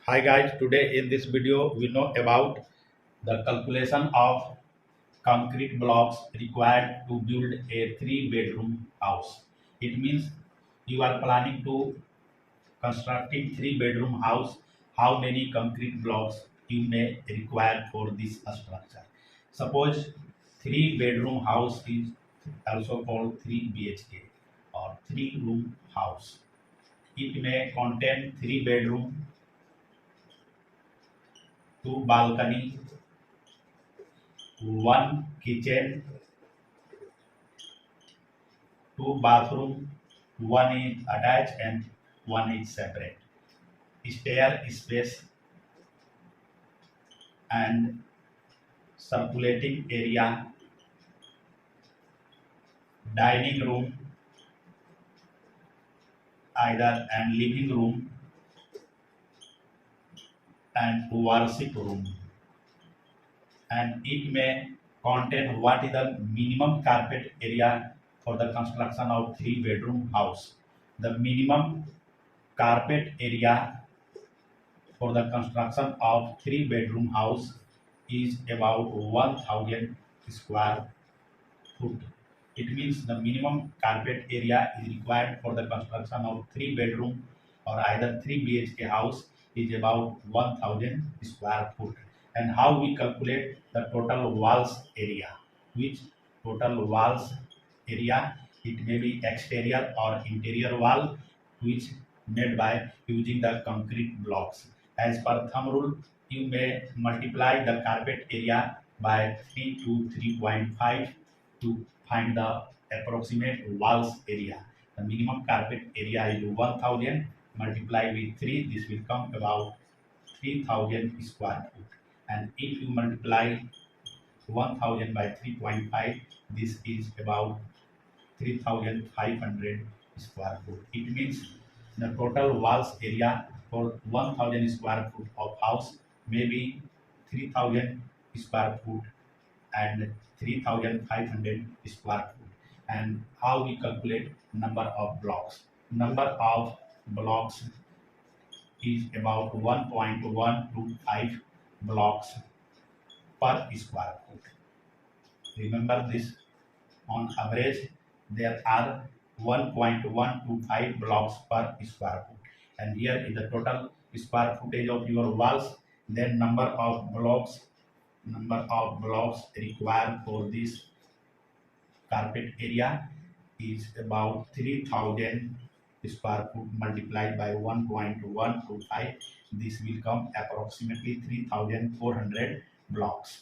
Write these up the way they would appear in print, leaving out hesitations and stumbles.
Hi guys, today in this video we know about the calculation of concrete blocks required to build a 3-bedroom house. It means you are planning to constructing 3-bedroom house. How many concrete blocks you may require for this structure? Suppose 3-bedroom house is also called 3 BHK or 3-room house. It may contain 3 bedroom, 2 balcony, one kitchen, two bathroom, one is attached and one is separate. Stair space and circulating area, dining room, either and living room and worship room. And it may contain what is the minimum carpet area for the construction of 3-bedroom house. The minimum carpet area for the construction of 3-bedroom house is about 1000 square foot. It means the minimum carpet area is required for the construction of 3-bedroom or either 3 BHK house is about 1000 square foot. And how we calculate the total walls area? Which total walls area? It may be exterior or interior wall, which made by using the concrete blocks. As per thumb rule, you may multiply the carpet area by 3 to 3.5 to find the approximate walls area. The minimum carpet area is 1000 multiplied with 3. This will come about 3000 square foot. And if you multiply 1000 by 3.5, this is about 3500 square foot. It means the total walls area for 1000 square foot of house may be 3000 square foot and 3500 square foot. And how we calculate number of blocks? Number of blocks is about 1.125 blocks per square foot. Remember this, on average there are 1.125 blocks per square foot, and here is the total square footage of your walls. Then number of blocks required for this carpet area is about 3000 square foot multiplied by 1.125. This will come approximately 3400 blocks.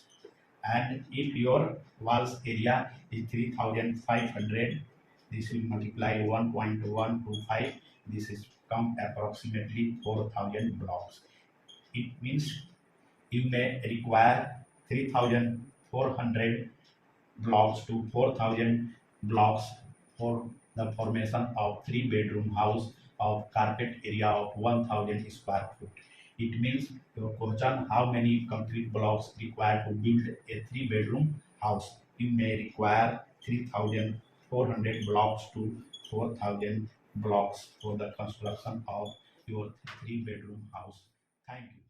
And if your walls area is 3500, this will multiply 1.125. This is come approximately 4000 blocks. It means you may require 3400 blocks to 4000 blocks for the formation of 3-bedroom house of carpet area of 1000 square foot. It means your question, how many concrete blocks required to build a 3-bedroom house? You may require 3400 blocks to 4000 blocks for the construction of your 3-bedroom house. Thank you.